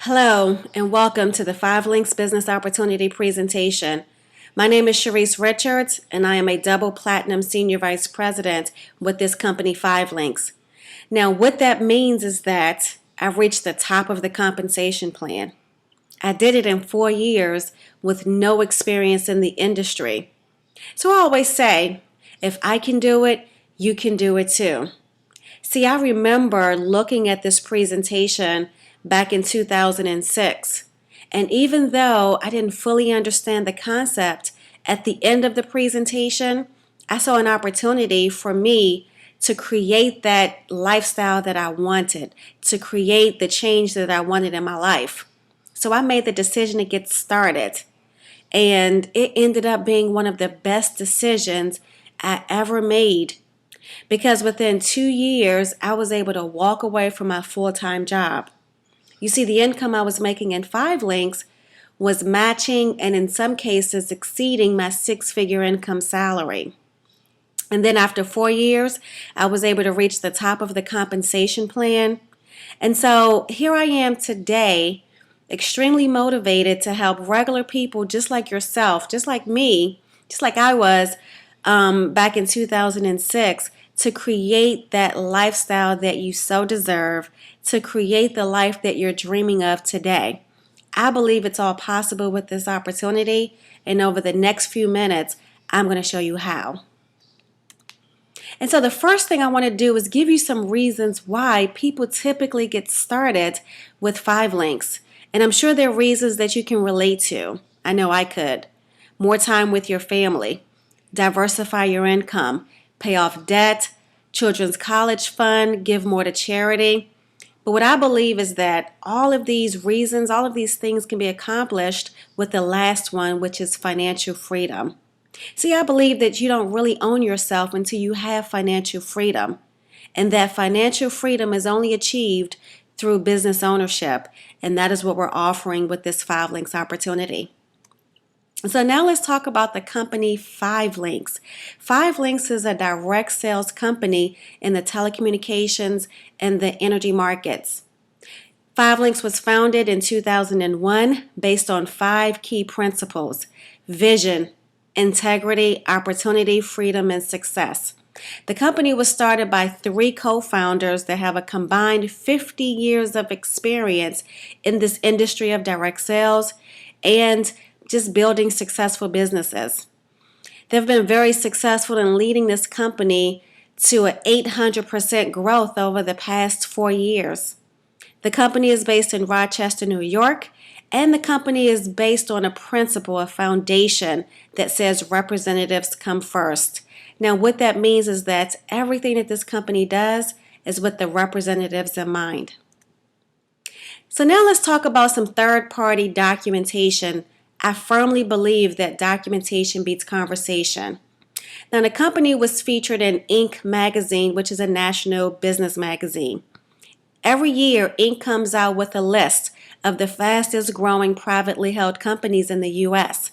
Hello and welcome to the 5 Links Business Opportunity presentation. My name is Chereace Richards and I am a double platinum senior vice president with this company 5 Links. Now what that means is that I've reached the top of the compensation plan. I did it in 4 years with no experience in the industry. So I always say, if I can do it, you can do it too. See, I remember looking at this presentation back in 2006. And even though I didn't fully understand the concept, at the end of the presentation, I saw an opportunity for me to create that lifestyle that I wanted, to create the change that I wanted in my life. So I made the decision to get started. And it ended up being one of the best decisions I ever made, because within 2 years, I was able to walk away from my full-time job. You see, the income I was making in 5 Links was matching and in some cases exceeding my 6-figure income salary. And then after 4 years, I was able to reach the top of the compensation plan. And so here I am today, extremely motivated to help regular people just like yourself, just like me, just like I was back in 2006, to create that lifestyle that you so deserve, to create the life that you're dreaming of today. I believe it's all possible with this opportunity, and over the next few minutes, I'm going to show you how. And so the first thing I want to do is give you some reasons why people typically get started with 5 Links. And I'm sure there are reasons that you can relate to. I know I could. More time with your family, diversify your income, pay off debt, children's college fund, give more to charity. But what I believe is that all of these reasons, all of these things can be accomplished with the last one, which is financial freedom. See, I believe that you don't really own yourself until you have financial freedom, and that financial freedom is only achieved through business ownership, and that is what we're offering with this 5 Links opportunity. So now let's talk about the company 5 Links. 5 Links is a direct sales company in the telecommunications and the energy markets. 5 Links was founded in 2001 based on 5 key principles: vision, integrity, opportunity, freedom, and success. The company was started by 3 co-founders that have a combined 50 years of experience in this industry of direct sales and just building successful businesses. They've been very successful in leading this company to an 800% growth over the past 4 years. The company is based in Rochester, New York, and the company is based on a principle, a foundation that says representatives come first. Now, what that means is that everything that this company does is with the representatives in mind. So now let's talk about some third-party documentation. I firmly believe that documentation beats conversation. Now, the company was featured in Inc. magazine, which is a national business magazine. Every year, Inc. comes out with a list of the fastest growing privately held companies in the U.S.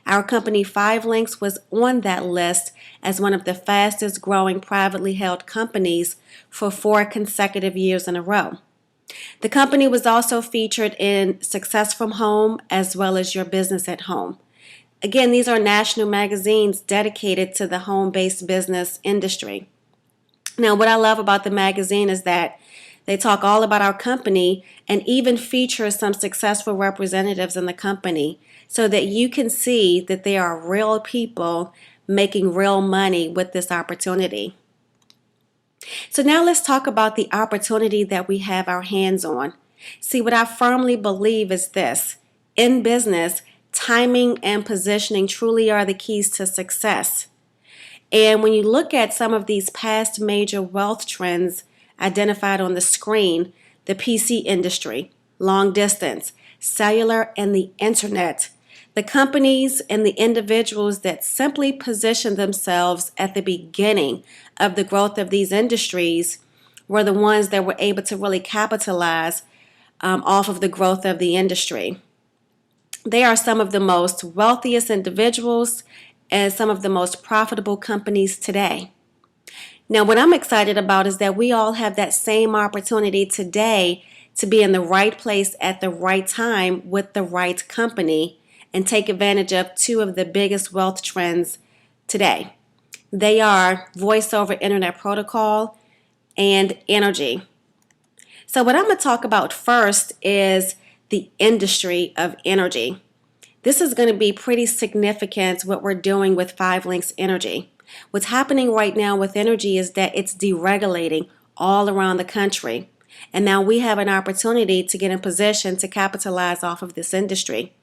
Our company 5 Links was on that list as one of the fastest growing privately held companies for 4 consecutive years in a row. The company was also featured in Success from Home as well as Your Business at Home. Again, these are national magazines dedicated to the home-based business industry. Now, what I love about the magazine is that they talk all about our company and even feature some successful representatives in the company so that you can see that they are real people making real money with this opportunity. So now let's talk about the opportunity that we have our hands on. See, what I firmly believe is this: in business, timing and positioning truly are the keys to success. And when you look at some of these past major wealth trends identified on the screen, the PC industry, long distance, cellular, and the internet, the companies and the individuals that simply position themselves at the beginning of the growth of these industries were the ones that were able to really capitalize off of the growth of the industry. They are some of the most wealthiest individuals and some of the most profitable companies today. Now, what I'm excited about is that we all have that same opportunity today to be in the right place at the right time with the right company and take advantage of two of the biggest wealth trends today. They are voice over internet protocol and energy. So what I'm going to talk about first is the industry of energy. This is going to be pretty significant what we're doing with 5LINX Energy. What's happening right now with energy is that it's deregulating all around the country. And now we have an opportunity to get in position to capitalize off of this industry.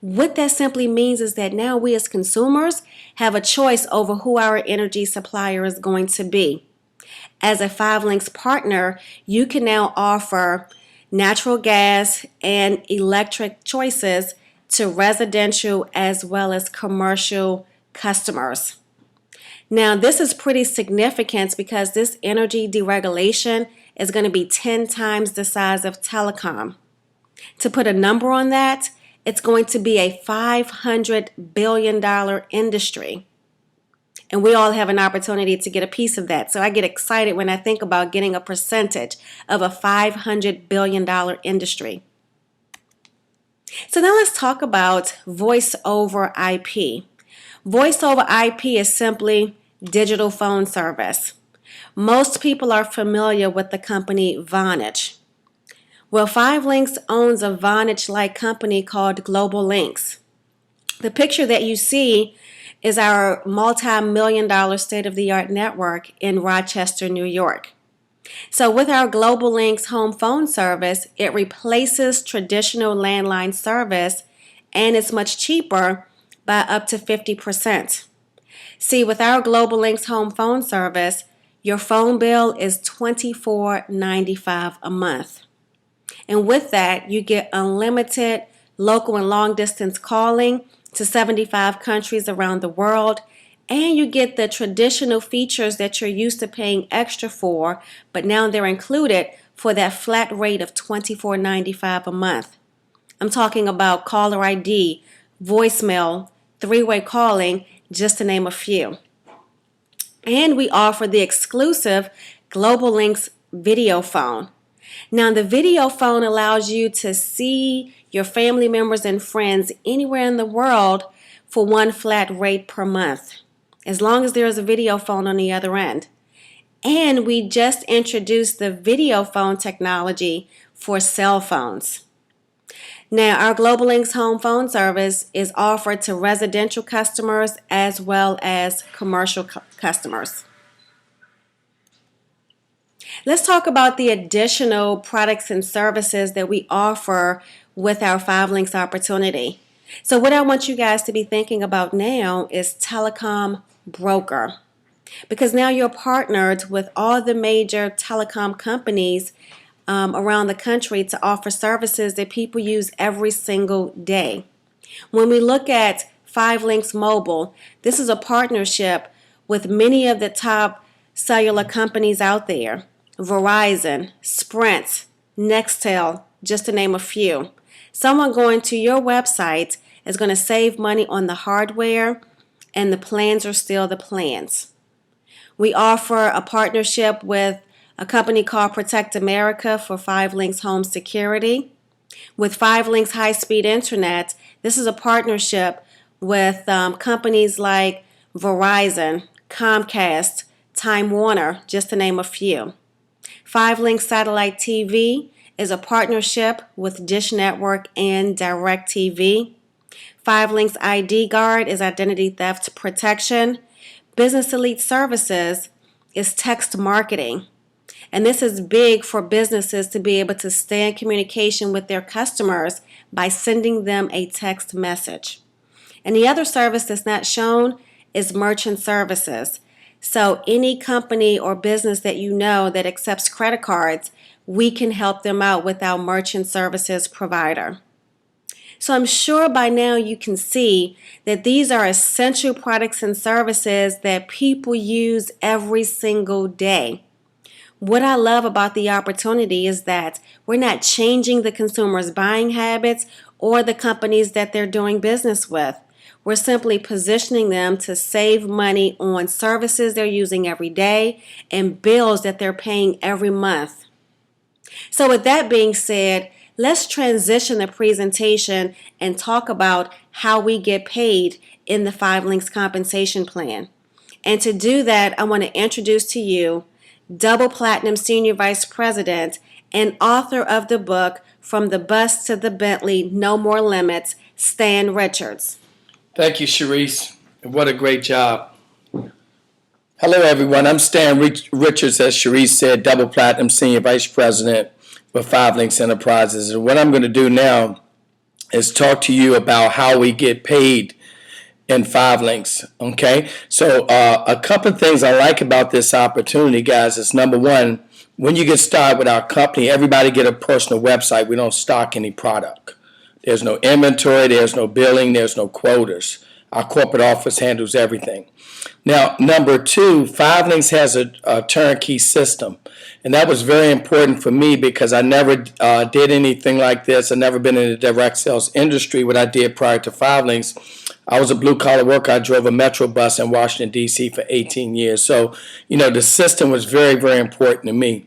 What that simply means is that now we as consumers have a choice over who our energy supplier is going to be. As a 5LINX partner, you can now offer natural gas and electric choices to residential as well as commercial customers. Now, this is pretty significant because this energy deregulation is going to be 10 times the size of telecom. To put a number on that, it's going to be a $500 billion industry. And we all have an opportunity to get a piece of that. So I get excited when I think about getting a percentage of a $500 billion industry. So now let's talk about voice over IP. Voice over IP is simply digital phone service. Most people are familiar with the company Vonage. Well, 5LINX owns a Vonage-like company called Global Links. The picture that you see is our multi-million-dollar state-of-the-art network in Rochester, New York. So with our Global Links home phone service, it replaces traditional landline service and it's much cheaper by up to 50%. See, with our Global Links home phone service, your phone bill is $24.95 a month. And with that, you get unlimited local and long distance calling to 75 countries around the world, and you get the traditional features that you're used to paying extra for, but now they're included for that flat rate of $24.95 a month. I'm talking about caller ID, voicemail, three-way calling, just to name a few. And we offer the exclusive Global Links video phone. Now, the video phone allows you to see your family members and friends anywhere in the world for one flat rate per month, as long as there is a video phone on the other end. And we just introduced the video phone technology for cell phones. Now, our Global Links home phone service is offered to residential customers as well as commercial customers. Let's talk about the additional products and services that we offer with our 5LINX opportunity. So what I want you guys to be thinking about now is telecom broker. Because now you're partnered with all the major telecom companies around the country to offer services that people use every single day. When we look at 5LINX Mobile, this is a partnership with many of the top cellular companies out there. Verizon, Sprint, Nextel, just to name a few. Someone going to your website is going to save money on the hardware, and the plans are still the plans. We offer a partnership with a company called Protect America for 5LINX home security. With 5LINX high-speed internet, this is a partnership with companies like Verizon, Comcast, Time Warner, just to name a few. 5LINX Satellite TV is a partnership with Dish Network and DirecTV. 5LINX ID Guard is identity theft protection. Business Elite Services is text marketing. And this is big for businesses to be able to stay in communication with their customers by sending them a text message. And the other service that's not shown is merchant services. So any company or business that you know that accepts credit cards, we can help them out with our merchant services provider. So I'm sure by now you can see that these are essential products and services that people use every single day. What I love about the opportunity is that we're not changing the consumer's buying habits or the companies that they're doing business with. We're simply positioning them to save money on services they're using every day and bills that they're paying every month. So with that being said, let's transition the presentation and talk about how we get paid in the 5LINX compensation plan. And to do that, I want to introduce to you Double Platinum Senior Vice President and author of the book From the Bus to the Bentley, No More Limits, Stan Richards. Thank you, Chereace. What a great job. Hello, everyone. I'm Stan Richards, as Chereace said, Double Platinum Senior Vice President with 5LINX Enterprises. And what I'm going to do now is talk to you about how we get paid in 5LINX. Okay, so a couple of things I like about this opportunity, guys, is number one, when you get started with our company, everybody get a personal website. We don't stock any product. There's no inventory, there's no billing, there's no quotas. Our corporate office handles everything. Now, number two, 5LINX has a turnkey system. And that was very important for me because I never did anything like this. I've never been in the direct sales industry. What I did prior to 5LINX, I was a blue-collar worker. I drove a Metro bus in Washington, D.C. for 18 years. So, the system was very, very important to me.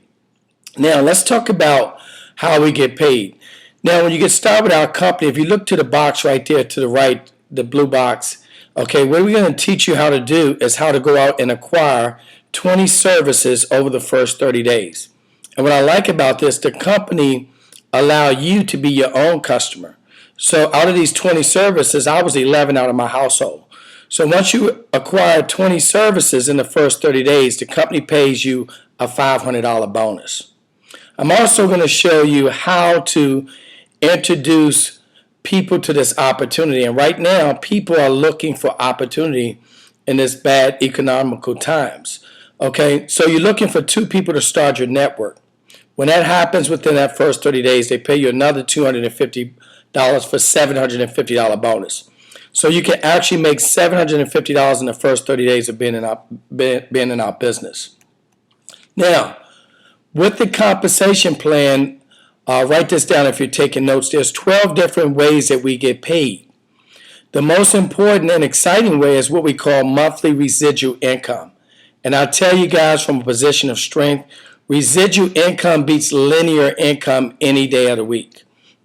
Now, let's talk about how we get paid. Now, when you get started with our company, if you look to the box right there to the right, the blue box, okay, what we're going to teach you how to do is how to go out and acquire 20 services over the first 30 days. And what I like about this, the company allow you to be your own customer. So out of these 20 services, I was 11 out of my household. So once you acquire 20 services in the first 30 days, the company pays you a $500 bonus. I'm also going to show you how to introduce people to this opportunity. And right now, people are looking for opportunity in this bad economical times. Okay, so you're looking for 2 people to start your network. When that happens within that first 30 days, they pay you another $250 for $750 bonus. So you can actually make $750 in the first 30 days of being in our business. Now, with the compensation plan, write this down if you're taking notes. There's 12 different ways that we get paid. The most important and exciting way is what we call monthly residual income. And I'll tell you guys from a position of strength, residual income beats linear income any day of the week.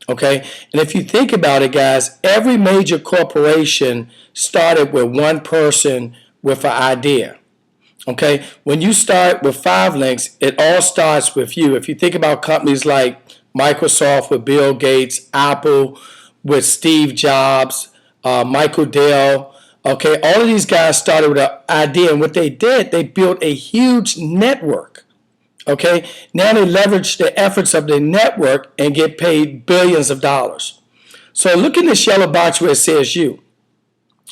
Okay? And if you think about it, guys, every major corporation started with one person with an idea. Okay? When you start with 5LINX, it all starts with you. If you think about companies like Microsoft with Bill Gates, Apple with Steve Jobs, Michael Dell, okay, all of these guys started with an idea, and what they did, they built a huge network. Okay, now they leverage the efforts of the network and get paid billions of dollars. So look in this yellow box where it says you.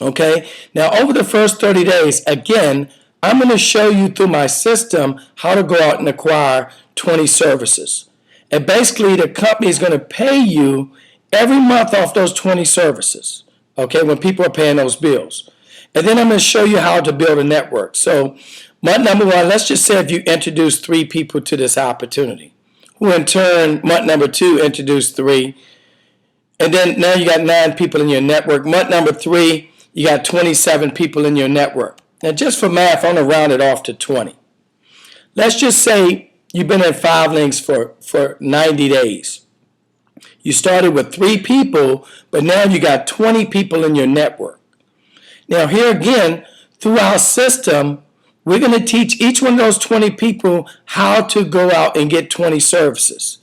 Okay, now over the first 30 days, again, I'm going to show you through my system how to go out and acquire 20 services. And basically, the company is going to pay you every month off those 20 services, okay, when people are paying those bills. And then I'm going to show you how to build a network. So month number one, let's just say if you introduce 3 people to this opportunity, who in turn, month number 2, introduced 3. And then now you got 9 people in your network. Month number 3, you got 27 people in your network. Now just for math, I'm going to round it off to 20. Let's just say you've been in 5LINX for 90 days. You started with 3 people, but now you got 20 people in your network. Now here again, through our system, we're going to teach each one of those 20 people how to go out and get 20 services.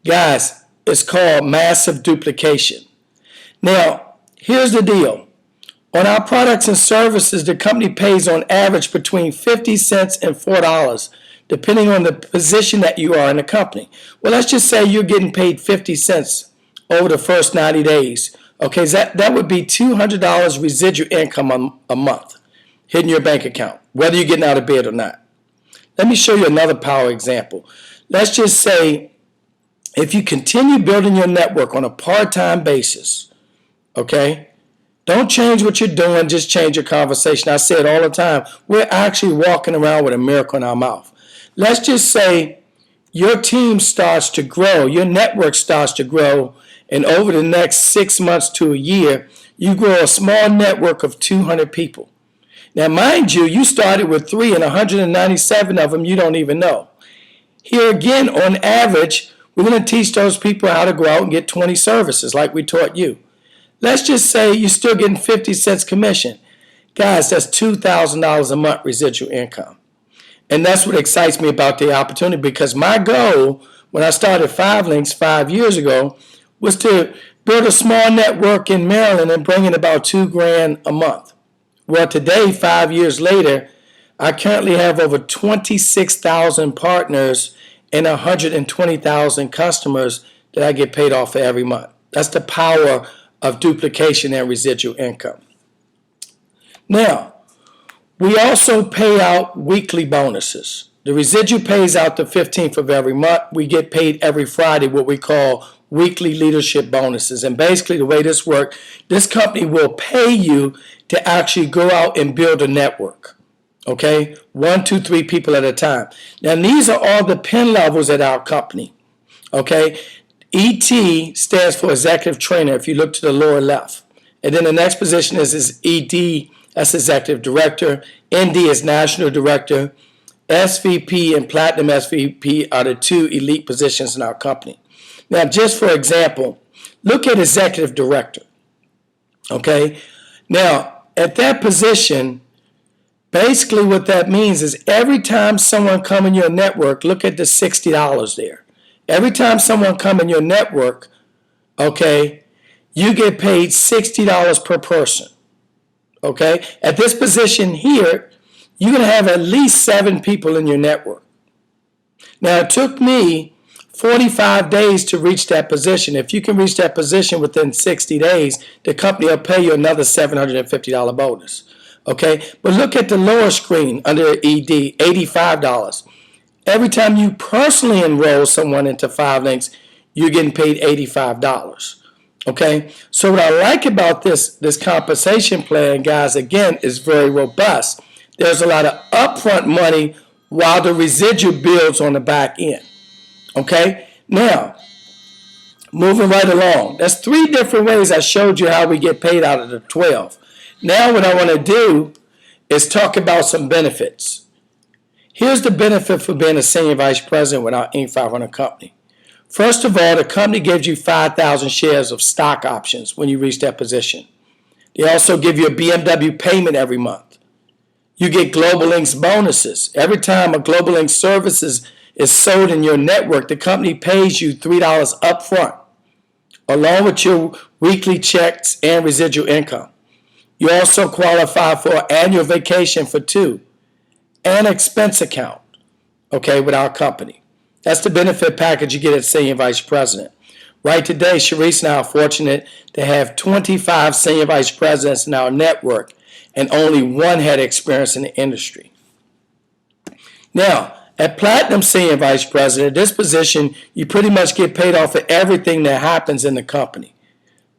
Guys, it's called massive duplication. Now, here's the deal. On our products and services, the company pays on average between 50 cents and $4, depending on the position that you are in the company. Well, let's just say you're getting paid 50 cents over the first 90 days. Okay, that would be $200 residual income a month hitting your bank account, whether you're getting out of bed or not. Let me show you another power example. Let's just say if you continue building your network on a part-time basis, okay, don't change what you're doing, just change your conversation. I say it all the time. We're actually walking around with a miracle in our mouth. Let's just say your team starts to grow, your network starts to grow, and over the next 6 months to a year, you grow a small network of 200 people. Now, mind you, you started with 3 and 197 of them you don't even know. Here again, on average, we're going to teach those people how to go out and get 20 services like we taught you. Let's just say you're still getting 50 cents commission. Guys, that's $2,000 a month residual income. And that's what excites me about the opportunity, because my goal when I started 5links 5 years ago was to build a small network in Maryland and bring in about $2,000 a month. Well, today, 5 years later, I currently have over 26,000 partners and 120,000 customers that I get paid off for every month. That's the power of duplication and residual income. Now, we also pay out weekly bonuses. The residual pays out the 15th of every month. We get paid every Friday, what we call weekly leadership bonuses. And basically the way this works, this company will pay you to actually go out and build a network. Okay? 1, 2, 3 people at a time. Now these are all the pin levels at our company. Okay? ET stands for executive trainer if you look to the lower left. And then the next position is ED, that's executive director. ND is national director. SVP and Platinum SVP are the 2 elite positions in our company. Now, just for example, look at executive director. Okay? Now, at that position, basically what that means is every time someone comes in your network, look at the $60 there. Every time someone comes in your network, okay, you get paid $60 per person. Okay? At this position here, you're going to have at least 7 people in your network. Now, it took me 45 days to reach that position. If you can reach that position within 60 days, the company will pay you another $750 bonus. Okay? But look at the lower screen under ED, $85. Every time you personally enroll someone into 5links, you're getting paid $85. Okay? So what I like about this compensation plan, guys, again, is very robust. There's a lot of upfront money while the residual builds on the back end. Okay? Now, moving right along. That's 3 different ways I showed you how we get paid out of the 12. Now what I want to do is talk about some benefits. Here's the benefit for being a senior vice president with our Inc. 500 company. First of all, the company gives you 5,000 shares of stock options when you reach that position. They also give you a BMW payment every month. You get Global Links bonuses. Every time a Global Links services is sold in your network, the company pays you $3 up front, along with your weekly checks and residual income. You also qualify for annual vacation for 2 and expense account, okay, with our company. That's the benefit package you get as Senior Vice President. Right today, Chereace and I are fortunate to have 25 Senior Vice Presidents in our network, and only 1 had experience in the industry. Now, at Platinum Senior Vice President, this position, you pretty much get paid off for everything that happens in the company.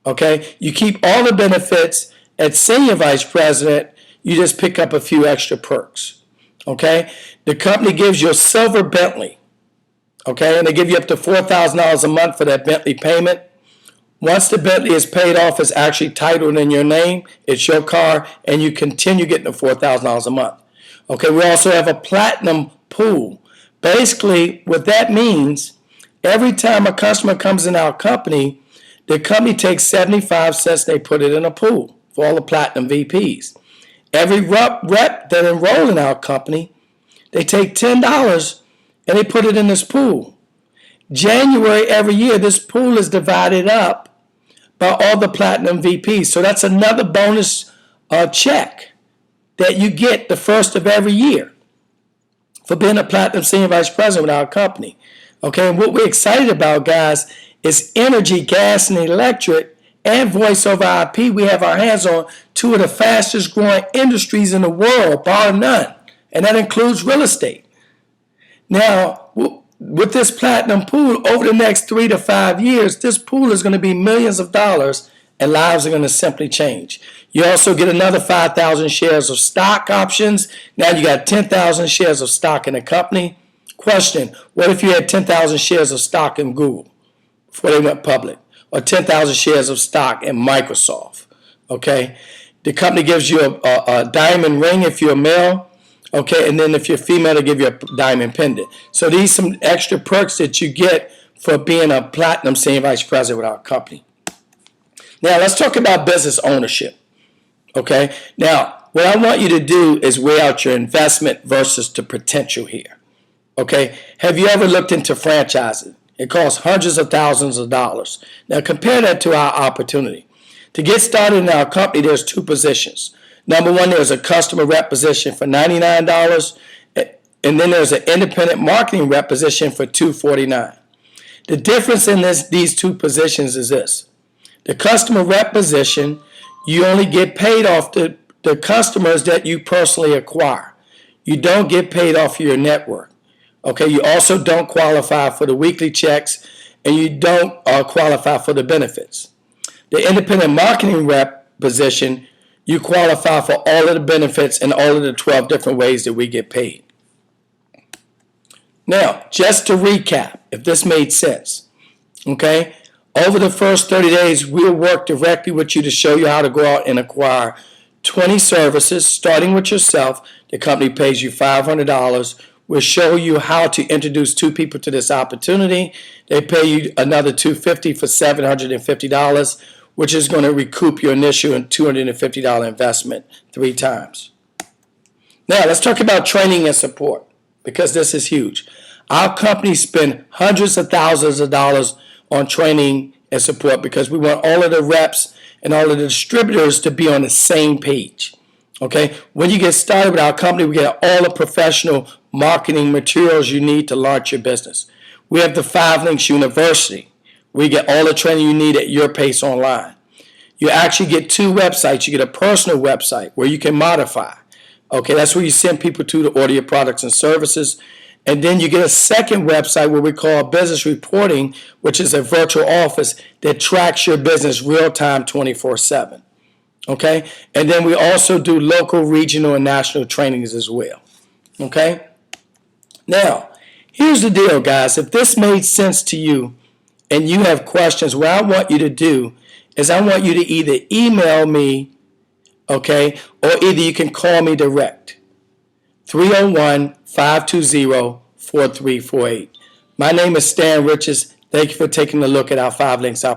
Okay? You keep all the benefits. At Senior Vice President, you just pick up a few extra perks. Okay? The company gives you a silver Bentley. Okay? And they give you up to $4,000 a month for that Bentley payment. Once the Bentley is paid off, it's actually titled in your name. It's your car, and you continue getting the $4,000 a month. Okay, we also have a platinum pool. Basically, what that means, every time a customer comes in our company, the company takes 75 cents, they put it in a pool for all the platinum VPs. Every rep that enroll in our company, they take $10 and they put it in this pool. January every year, this pool is divided up by all the platinum VPs. So that's another bonus check that you get the first of every year for being a platinum senior vice president with our company. Okay, and what we're excited about, guys, is energy, gas, and electric, and voice over IP. We have our hands on 2 of the fastest growing industries in the world, bar none, and that includes real estate. Now, with this platinum pool, over the next 3 to 5 years, this pool is going to be millions of dollars, and lives are going to simply change. You also get another 5,000 shares of stock options. Now you got 10,000 shares of stock in the company. Question, what if you had 10,000 shares of stock in Google before they went public? Or 10,000 shares of stock in Microsoft? Okay? The company gives you a diamond ring if you're a male. Okay, and then if you're female, they'll give you a diamond pendant. So these some extra perks that you get for being a platinum senior vice president with our company. Now, let's talk about business ownership. Okay, now what I want you to do is weigh out your investment versus the potential here. Okay, have you ever looked into franchising? It costs hundreds of thousands of dollars. Now compare that to our opportunity. To get started in our company, there's two positions. Number one, there's a customer rep position for $99, and then there's an independent marketing rep position for $249. The difference in these two positions is this. The customer rep position, you only get paid off the customers that you personally acquire. You don't get paid off your network. Okay, you also don't qualify for the weekly checks, and you don't qualify for the benefits. The independent marketing rep position, you qualify for all of the benefits and all of the 12 different ways that we get paid. Now, just to recap, if this made sense, okay, over the first 30 days, we'll work directly with you to show you how to go out and acquire 20 services, starting with yourself. The company pays you $500. We'll show you how to introduce 2 people to this opportunity. They pay you another $250 for $750, which is going to recoup your initial $250 investment 3 times. Now, let's talk about training and support, because this is huge. Our company spend hundreds of thousands of dollars on training and support because we want all of the reps and all of the distributors to be on the same page. Okay, when you get started with our company, we get all the professional marketing materials you need to launch your business. We have the 5 Links University. We get all the training you need at your pace online. You actually get 2 websites. You get a personal website where you can modify. Okay, that's where you send people to order your products and services. And then you get a second website where we call business reporting, which is a virtual office that tracks your business real-time 24/7. Okay? And then we also do local, regional, and national trainings as well. Okay? Now, here's the deal, guys. If this made sense to you and you have questions, what I want you to do is I want you to either email me, okay, or either you can call me direct. 301-520-4348. My name is Stan Richards. Thank you for taking a look at our 5 Links opportunity.